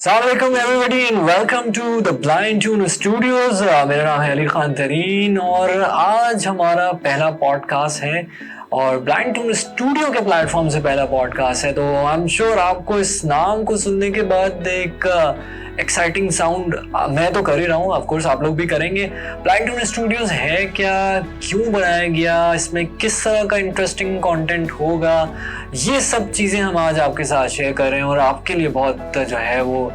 Assalamualaikum everybody and welcome to the Blind Tune Studios। मेरा नाम है अली खान तरीन और आज हमारा पहला पॉडकास्ट है और ब्लाइंड ट्यून स्टूडियो के प्लेटफॉर्म से पहला पॉडकास्ट है। तो आई एम श्योर आपको इस नाम को सुनने के बाद एक एक्साइटिंग साउंड मैं तो कर ही रहा हूँ, ऑफ कोर्स आप लोग भी करेंगे। ब्लाइंड ट्यून स्टूडियोज है क्या, क्यों बनाया गया, इसमें किस तरह का इंटरेस्टिंग कंटेंट होगा, ये सब चीज़ें हम आज आपके साथ शेयर कर रहे हैं और आपके लिए बहुत जो है वो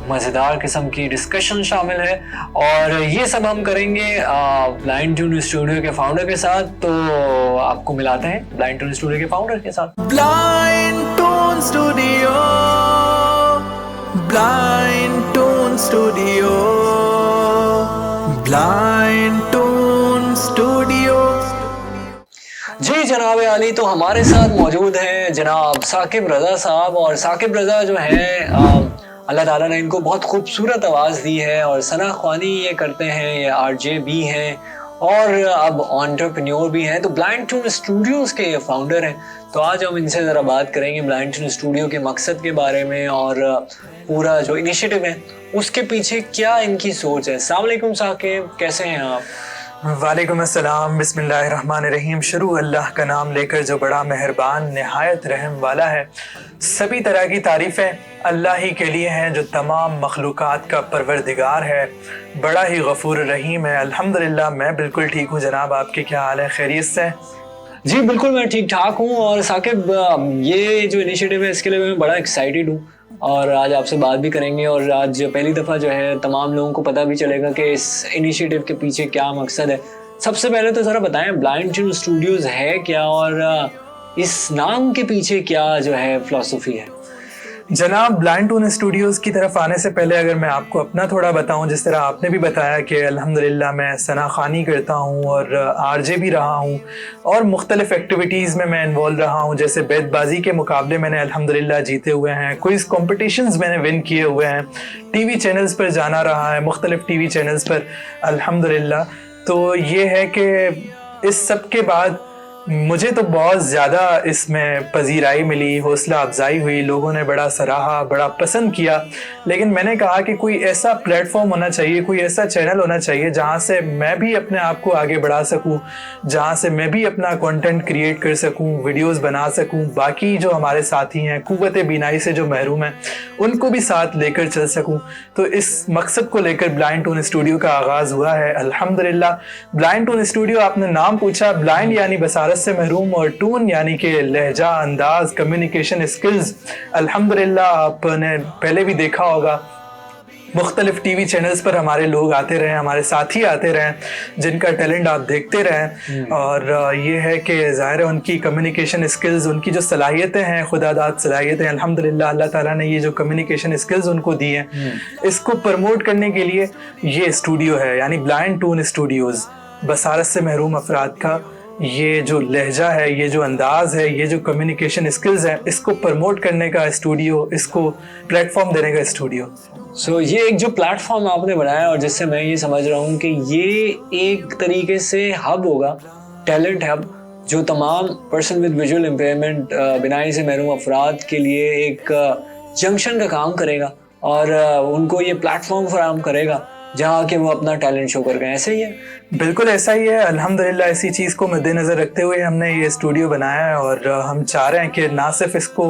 मज़ेदार किस्म की डिस्कशन शामिल है और ये सब हम करेंगे ब्लाइंड ट्यून स्टूडियो के फाउंडर के साथ। तो आपको मिलाते हैं ब्लाइंड ट्यून स्टूडियो के फाउंडर के साथ। Blind tune studio, blind tune studio, blind tune studio. जी जनाब अली, तो हमारे साथ मौजूद हैं जनाब साकिब रज़ा साहब। और साकिब रज़ा जो है अल्लाह ताला ने इनको बहुत खूबसूरत आवाज़ दी है और सना ख्वानी ये करते हैं, ये आरजे भी हैं और अब एंटरप्रेन्योर भी हैं। तो ब्लाइंड ट्यून स्टूडियोज़ के फाउंडर हैं। तो आज हम इनसे ज़रा बात करेंगे ब्लाइंड ट्यून स्टूडियो के मकसद के बारे में और पूरा जो इनिशिएटिव है उसके पीछे क्या इनकी सोच है। अस्सलाम वालेकुम साकिब, कैसे हैं आप? वालेकुम अस्सलाम, बिस्मिल्लाहिर्रहमानिर्रहीम। शुरू अल्लाह का नाम लेकर जो बड़ा मेहरबान निहायत रहम वाला है। सभी तरह की तारीफ़ें अल्लाह ही के लिए हैं जो तमाम मखलूक़ात का परवरदिगार है, बड़ा ही गफ़ूर रहीम है। अल्हम्दुलिल्लाह मैं बिल्कुल ठीक हूँ। जनाब आपके क्या हाल है, खैरियत से? जी बिल्कुल मैं ठीक ठाक हूँ। और साकिब ये जो इनिशिएटिव है इसके लिए मैं बड़ा एक्साइटेड हूँ और आज आपसे बात भी करेंगे और आज पहली दफ़ा जो है तमाम लोगों को पता भी चलेगा कि इस इनिशिएटिव के पीछे क्या मकसद है। सबसे पहले तो ज़रा बताएं ब्लाइंड ट्यून स्टूडियोज़ है क्या और इस नाम के पीछे क्या जो है फ़िलॉसफी है। जनाब ब्लाइंड टून स्टूडियोज़ की तरफ आने से पहले अगर मैं आपको अपना थोड़ा बताऊं, जिस तरह आपने भी बताया कि अल्हम्दुलिल्लाह मैं सना ख़ानी करता हूं और आरजे भी रहा हूं और मुख्तलिफ़ एक्टिविटीज़ में मैं इन्वॉल्व रहा हूं। जैसे बेतबाजी के मुकाबले मैंने अल्हम्दुलिल्लाह जीते हुए हैं, क्विज़ कॉम्पिटिशन्स मैंने विन किए हुए हैं, टीवी चैनल्स पर जाना रहा है, मुख्तलिफ़ टीवी चैनल्स पर अल्हम्दुलिल्लाह। तो ये है कि इस सब के बाद मुझे तो बहुत ज़्यादा इसमें पजीराई मिली, हौसला अफजाई हुई, लोगों ने बड़ा सराहा, बड़ा पसंद किया। लेकिन मैंने कहा कि कोई ऐसा प्लेटफॉर्म होना चाहिए, कोई ऐसा चैनल होना चाहिए जहाँ से मैं भी अपने आप को आगे बढ़ा सकूँ, जहाँ से मैं भी अपना कंटेंट क्रिएट कर सकूँ, वीडियोस बना सकूँ, बाकी जो हमारे साथी हैं कुव्वत बीनाई से जो महरूम हैं उनको भी साथ लेकर चल सकूँ। तो इस मकसद को लेकर ब्लाइंड टून स्टूडियो का आगाज़ हुआ है अल्हम्दुलिल्लाह। ब्लाइंड टून स्टूडियो, आपने नाम पूछा, ब्लाइंड यानी बसारत से महरूम और टून यानी कि लहजा, अंदाज, कम्युनिकेशन स्किल्स। अल्हम्दुलिल्लाह आपने पहले भी देखा होगा मुख्तलिफ टीवी चैनल्स पर हमारे लोग आते रहे, हमारे साथी आते रहे जिनका टैलेंट आप देखते रहें और ये है कि ज़ाहिर है उनकी कम्युनिकेशन स्किल्स, उनकी जो सलाहियतें हैं, खुदादाद सलाहियतें, अल्हम्दुलिल्लाह अल्लाह ताला ने ये जो कम्युनिकेशन स्किल्स उनको दी हैं, इसको प्रमोट करने के लिए ये स्टूडियो है, यानी ब्लाइंड टून स्टूडियोज़। बसारत से महरूम अफराद का ये जो लहजा है, ये जो अंदाज़ है, ये जो कम्युनिकेशन स्किल्स हैं, इसको प्रमोट करने का स्टूडियो, इसको प्लेटफॉर्म देने का स्टूडियो। सो ये एक जो प्लेटफॉर्म आपने बनाया और जिससे मैं ये समझ रहा हूँ कि ये एक तरीके से हब होगा, टैलेंट हब, जो तमाम पर्सन विद विजुअल इम्पेयरमेंट, बिनाई से महरूम अफराद के लिए एक जंक्शन का काम करेगा और उनको ये प्लेटफॉर्म फराहम करेगा जहाँ के वो अपना टैलेंट शो कर गए। ऐसे ही है? बिल्कुल ऐसा ही है अल्हम्दुलिल्लाह। इसी चीज़ को मद्देनज़र रखते हुए हमने ये स्टूडियो बनाया है और हम चाह रहे हैं कि ना सिर्फ इसको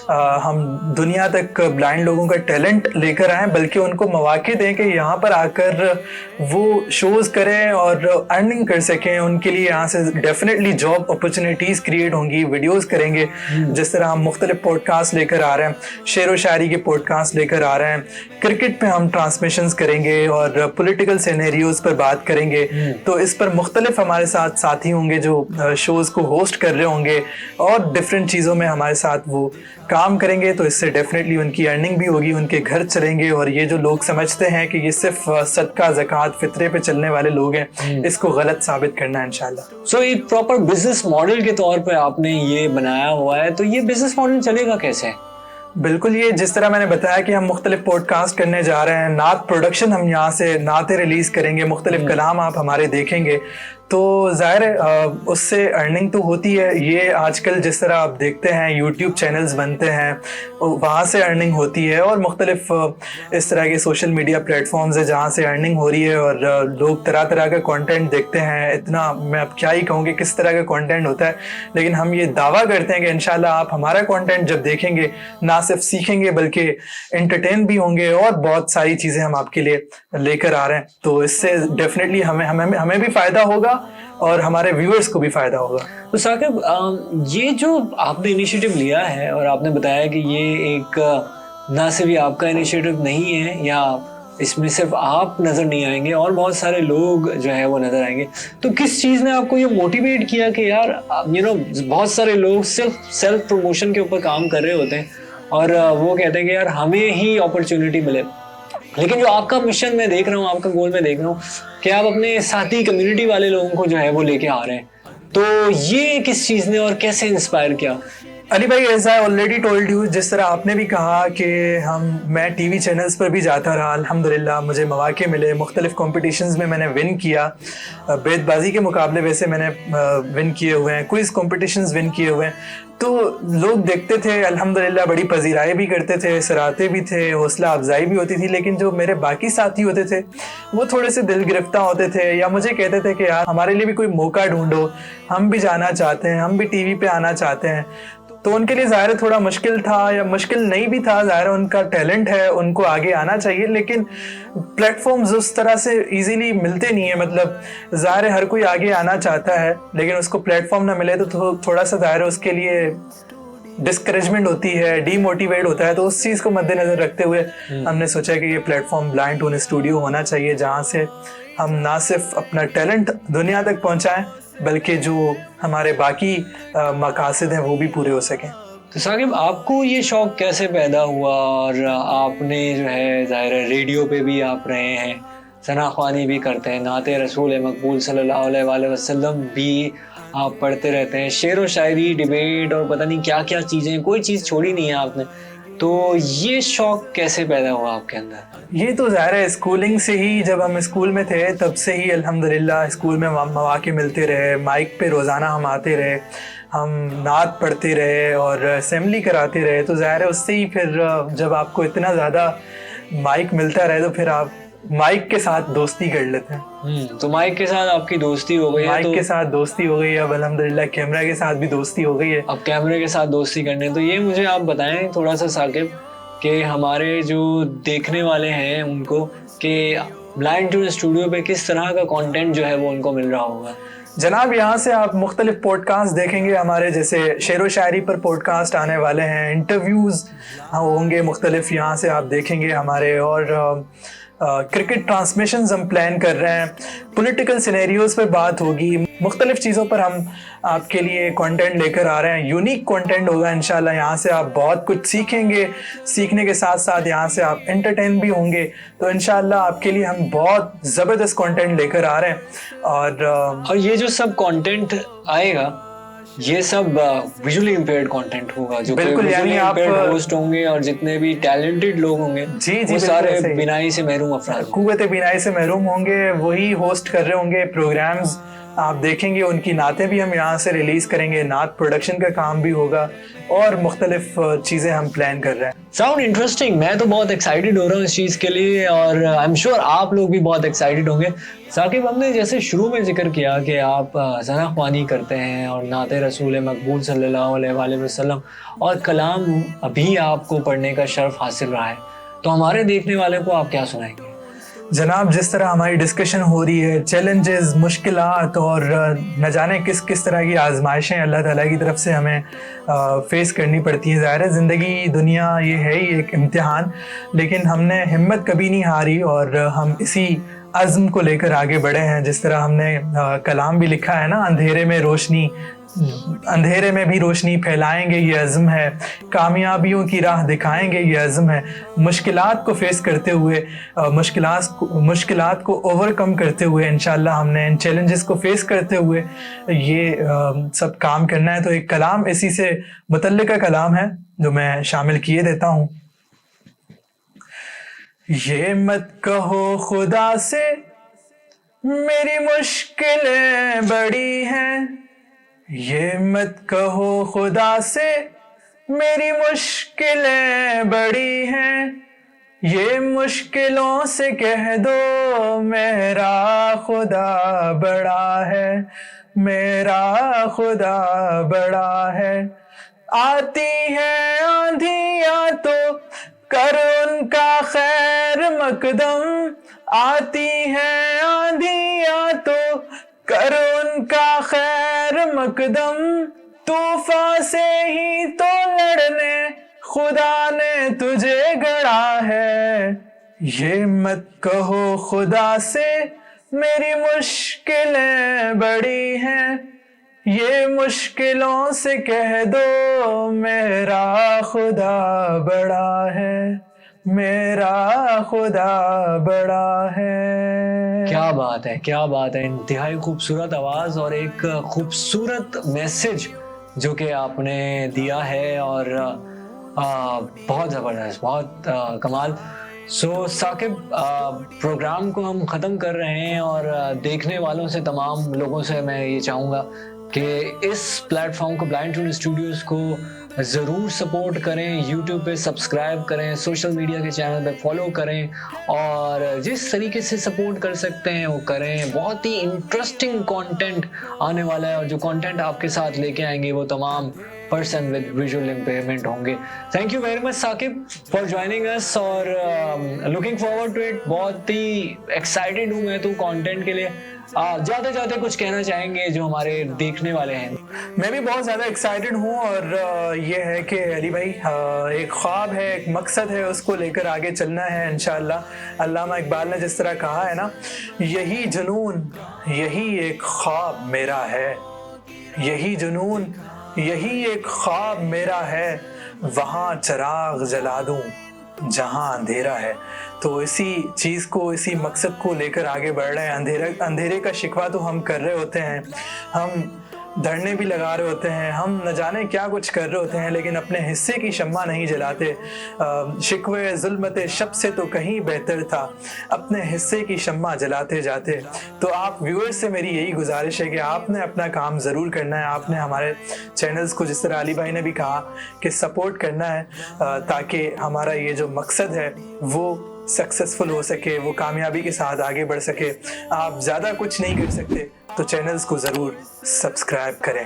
हम दुनिया तक ब्लाइंड लोगों का टैलेंट लेकर आएँ, बल्कि उनको मौक़े दें कि यहाँ पर आकर वो शोज़ करें और अर्निंग कर सकें। उनके लिए यहाँ से डेफिनेटली जॉब अपॉर्चुनिटीज़ क्रिएट होंगी, वीडियोज़ करेंगे। जिस तरह हम मुख्तलिफ पॉडकास्ट लेकर आ रहे हैं, शेर व शायरी के पॉडकास्ट लेकर आ रहे हैं, क्रिकेट पे हम ट्रांसमिशंस करेंगे और पॉलिटिकल सिनेरियोज़ पर बात करेंगे। तो इस पर मुख्तलिफ हमारे साथ साथी होंगे जो शोज़ को होस्ट कर रहे होंगे और डिफरेंट चीज़ों में हमारे साथ वो काम करेंगे। तो इससे डेफिनेटली उनकी अर्निंग भी होगी, उनके घर चलेंगे। और ये जो लोग समझते हैं कि ये सिर्फ सदका, ज़कात, फितरे पे चलने वाले लोग हैं, इसको गलत साबित करना है इंशाल्लाह। सो एक प्रॉपर बिजनेस मॉडल के तौर पे आपने ये बनाया हुआ है, तो ये बिजनेस मॉडल चलेगा कैसे? बिल्कुल, ये जिस तरह मैंने बताया कि हम मुख्तलिफ पॉडकास्ट करने जा रहे हैं, नात प्रोडक्शन, हम यहाँ से नातें रिलीज़ करेंगे, मुख्तलिफ कलाम आप हमारे देखेंगे। تو ظاہر ہے اس سے ارننگ تو ہوتی ہے. یہ آج کل جس طرح آپ دیکھتے ہیں یوٹیوب چینلز بنتے ہیں وہاں سے ارننگ ہوتی ہے, اور مختلف اس طرح کے سوشل میڈیا پلیٹ فارمز ہیں جہاں سے ارننگ ہو رہی ہے, اور لوگ طرح طرح کا کانٹینٹ دیکھتے ہیں. اتنا میں اب کیا ہی کہوں کہ کس طرح کا کانٹینٹ ہوتا ہے, لیکن ہم یہ دعویٰ کرتے ہیں کہ انشاءاللہ آپ ہمارا کانٹینٹ جب دیکھیں گے نہ صرف سیکھیں گے بلکہ انٹرٹین بھی ہوں گے, اور بہت ساری چیزیں ہم آپ کے لیے لے کر آ رہے ہیں. تو اس سے ڈیفینیٹلی ہمیں بھی فائدہ ہوگا اور ہمارے ویورز کو بھی فائدہ ہوگا. تو ثاقب, یہ جو آپ نے انیشیٹو لیا ہے اور آپ نے بتایا کہ یہ ایک نہ صرف یہ آپ کا انیشیٹو نہیں ہے یا اس میں صرف آپ نظر نہیں آئیں گے اور بہت سارے لوگ جو ہے وہ نظر آئیں گے, تو کس چیز نے آپ کو یہ موٹیویٹ کیا کہ یار بہت سارے لوگ صرف سیلف پروموشن کے اوپر کام کر رہے ہوتے ہیں اور وہ کہتے ہیں کہ یار ہمیں ہی اپرچونٹی ملے, لیکن جو آپ کا مشن میں دیکھ رہا ہوں, آپ کا گول میں دیکھ رہا ہوں کہ آپ اپنے ساتھی کمیونٹی والے لوگوں کو جو ہے وہ لے کے آ رہے ہیں, تو یہ کس چیز نے اور کیسے انسپائر کیا؟ علی بھائی, as I already told you, جس طرح آپ نے بھی کہا کہ میں ٹی وی چینلز پر بھی جاتا رہا, الحمدللہ مجھے مواقع ملے, مختلف کمپٹیشنز میں نے ون کیا, بیت بازی کے مقابلے ویسے میں نے ون کیے ہوئے ہیں, کوئز کمپٹیشنز ون کیے ہوئے ہیں. تو لوگ دیکھتے تھے الحمدللہ, بڑی پذیرائی بھی کرتے تھے, سراہتے بھی تھے, حوصلہ افزائی بھی ہوتی تھی, لیکن جو میرے باقی ساتھی ہوتے تھے وہ تھوڑے سے دل گرفتہ ہوتے تھے یا مجھے کہتے تھے کہ یار ہمارے لیے بھی کوئی موقع ڈھونڈو, ہم بھی جانا چاہتے ہیں, ہم بھی ٹی وی پہ آنا چاہتے ہیں. تو ان کے لیے ظاہر تھوڑا مشکل تھا, یا مشکل نہیں بھی تھا, ظاہر ان کا ٹیلنٹ ہے, ان کو آگے آنا چاہیے, لیکن پلیٹ فارمز اس طرح سے ایزیلی ملتے نہیں ہیں. مطلب ظاہر ہر کوئی آگے آنا چاہتا ہے, لیکن اس کو پلیٹ فارم نہ ملے تو تھوڑا سا ظاہر اس کے لیے ڈسکریجمنٹ ہوتی ہے, ڈی موٹیویٹ ہوتا ہے. تو اس چیز کو مد نظر رکھتے ہوئے ہم نے سوچا کہ یہ plate form blind tone studio ہونا چاہیے, جہاں سے ہم نہ صرف اپنا ٹیلنٹ دنیا تک پہنچائیں بلکہ جو ہمارے باقی مقاصد ہیں وہ بھی پورے ہو سکیں. تو ثاقب, آپ کو یہ شوق کیسے پیدا ہوا اور آپ نے جو ہے ظاہر ریڈیو پہ بھی آپ رہے ہیں, ثنا خوانی بھی کرتے ہیں, نعت رسول مقبول صلی اللہ علیہ وآلہ وسلم بھی آپ پڑھتے رہتے ہیں, شعر و شاعری, ڈیبیٹ اور پتہ نہیں کیا کیا چیزیں, کوئی چیز چھوڑی نہیں ہے آپ نے. تو یہ شوق کیسے پیدا ہوا آپ کے اندر؟ یہ تو ظاہر ہے اسکولنگ سے ہی, جب ہم اسکول میں تھے تب سے ہی الحمدللہ اسکول میں مواقع ملتے رہے, مائک پہ روزانہ ہم آتے رہے, ہم نعت پڑھتے رہے اور اسمبلی کراتے رہے. تو ظاہر ہے اس سے ہی پھر جب آپ کو اتنا زیادہ مائک ملتا رہے تو پھر آپ مائک کے ساتھ دوستی کر لیتے ہیں. تو مائک کے ساتھ آپ کی دوستی ہو گئی ہے, مائک کے ساتھ دوستی ہو گئی, اب الحمدللہ کیمرہ کے ساتھ بھی دوستی ہو گئی ہے. اب کیمرے کے ساتھ دوستی کرنے, تو یہ مجھے آپ بتائیں تھوڑا سا ثاقب کہ ہمارے جو دیکھنے والے ہیں ان کو کہ بلائنڈ ٹون اسٹوڈیو پہ کس طرح کا کانٹینٹ جو ہے وہ ان کو مل رہا ہوگا. جناب, یہاں سے آپ مختلف پوڈ کاسٹ دیکھیں گے ہمارے, جیسے شعر و شاعری پر پوڈ کاسٹ آنے والے ہیں, انٹرویوز ہوں گے مختلف, یہاں سے آپ دیکھیں گے ہمارے, اور کرکٹ ٹرانسمیشنز ہم پلان کر رہے ہیں, پولیٹیکل سینیریوز پہ بات ہوگی, مختلف چیزوں پر ہم آپ کے لیے کانٹینٹ لے کر آ رہے ہیں. یونیک کانٹینٹ ہوگا انشاءاللہ, یہاں سے آپ بہت کچھ سیکھیں گے, سیکھنے کے ساتھ ساتھ یہاں سے آپ انٹرٹین بھی ہوں گے. تو انشاءاللہ آپ کے لیے ہم بہت زبردست کانٹینٹ لے کر آ رہے ہیں. اور یہ جو سب کانٹینٹ آئے گا یہ سب ویژولی امپیئرڈ کانٹینٹ ہوگا, جو بالکل, یعنی آپ ہوسٹ ہوں گے اور جتنے بھی ٹیلنٹڈ لوگ ہوں گے وہ سارے بینائی سے محروم افراد, قوت بینائی سے محروم ہوں گے, وہی ہوسٹ کر رہے ہوں گے پروگرامز. آپ دیکھیں گے ان کی نعتیں بھی ہم یہاں سے ریلیز کریں گے, نعت پروڈکشن کا کام بھی ہوگا, اور مختلف چیزیں ہم پلان کر رہے ہیں. ساؤنڈ انٹرسٹنگ, میں تو بہت ایکسائٹیڈ ہو رہا ہوں اس چیز کے لیے, اور آئی ایم شیور آپ لوگ بھی بہت ایکسائٹیڈ ہوں گے. ثاقب, ہم نے جیسے شروع میں ذکر کیا کہ آپ ثنا خوانی کرتے ہیں اور نعت رسول مقبول صلی اللہ علیہ وآلہ وسلم اور کلام ابھی آپ کو پڑھنے کا شرف حاصل رہا ہے, تو ہمارے دیکھنے والے کو آپ کیا سنائیں گے؟ جناب, جس طرح ہماری ڈسکشن ہو رہی ہے, چیلنجز, مشکلات اور نہ جانے کس طرح کی آزمائشیں اللہ تعالیٰ کی طرف سے ہمیں فیس کرنی پڑتی ہیں. ظاہر ہے زندگی, دنیا یہ ہے ہی ایک امتحان, لیکن ہم نے ہمت کبھی نہیں ہاری اور ہم اسی عزم کو لے کر آگے بڑھے ہیں. جس طرح ہم نے کلام بھی لکھا ہے نا, اندھیرے میں بھی روشنی پھیلائیں گے یہ عزم ہے, کامیابیوں کی راہ دکھائیں گے یہ عزم ہے. مشکلات کو فیس کرتے ہوئے, مشکلات کو اوور کم کرتے ہوئے انشاءاللہ ہم نے ان چیلنجز کو فیس کرتے ہوئے یہ سب کام کرنا ہے. تو ایک کلام اسی سے متعلقہ کلام ہے جو میں شامل کیے دیتا ہوں. یہ مت کہو خدا سے मेरी मुश्किलें बड़ी हैं, ये मत कहो खुदा से, मेरी मुश्किलें बड़ी हैं, ये मुश्किलों से कह दो मेरा खुदा बड़ा है, मेरा खुदा बड़ा है। आती है आंधियां तो कर उनका खैर मकदम, आती है आंधियां तो कर उनका खैर मकदम, तूफान से ही तो लड़ने खुदा ने तुझे गढ़ा है। ये मत कहो खुदा से, मेरी मुश्किलें बड़ी हैं, ये मुश्किलों से कह दो मेरा खुदा बड़ा है, मेरा खुदा बड़ा है। क्या बात है, क्या बात है। इंतहाई खूबसूरत आवाज और एक खूबसूरत मैसेज जो कि आपने दिया है, और बहुत ज़बरदस्त, बहुत कमाल। सो साकिब, प्रोग्राम को हम ख़त्म कर रहे हैं, और देखने वालों से, तमाम लोगों से मैं ये चाहूँगा कि इस प्लेटफॉर्म को, ब्लाइंड ट्यून स्टूडियोज़ को ज़रूर सपोर्ट करें, यूट्यूब पे सब्सक्राइब करें, सोशल मीडिया के चैनल पे फॉलो करें, और जिस तरीके से सपोर्ट कर सकते हैं वो करें। बहुत ही इंटरेस्टिंग कंटेंट आने वाला है, और जो कंटेंट आपके साथ लेके आएंगे वो तमाम पर्सन विद विजुअल इम्पेयरमेंट होंगे। Thank you very much Saqib for joining us, और लुकिंग फॉरवर्ड टू इट। बहुत ही एक्साइटेड हूँ मैं तो कंटेंट के लिए। जाते जाते कुछ कहना चाहेंगे जो हमारे देखने वाले हैं? मैं भी बहुत ज़्यादा एक्साइटेड हूँ, और ये है कि अली भाई, एक ख्वाब है, एक मकसद है, उसको लेकर आगे चलना है इंशाअल्लाह। अल्लामा इकबाल ने जिस तरह कहा है ना, यही जुनून यही एक ख्वाब मेरा है, यही जुनून यही एक ख्वाब मेरा है, वहाँ चिराग जला दूँ जहाँ अंधेरा है। तो इसी चीज़ को, इसी मकसद को लेकर आगे बढ़ रहे हैं। अंधेरे का शिकवा तो हम कर रहे होते हैं, हम धरने भी लगा रहे होते हैं, हम न जाने क्या कुछ कर रहे होते हैं, लेकिन अपने हिस्से की शम्मा नहीं जलाते। शिकवे ज़ुल्मत शब से तो कहीं बेहतर था, अपने हिस्से की शम्मा जलाते जाते। तो आप व्यूअर्स से मेरी यही गुजारिश है कि आपने अपना काम ज़रूर करना है। आपने हमारे चैनल्स को, जिस तरह अली भाई ने भी कहा, कि सपोर्ट करना है, ताकि हमारा ये जो मकसद है वो सक्सेसफुल हो सके, वो कामयाबी के साथ आगे बढ़ सके। आप ज़्यादा कुछ नहीं कर सकते तो चैनल्स को ज़रूर सब्सक्राइब करें।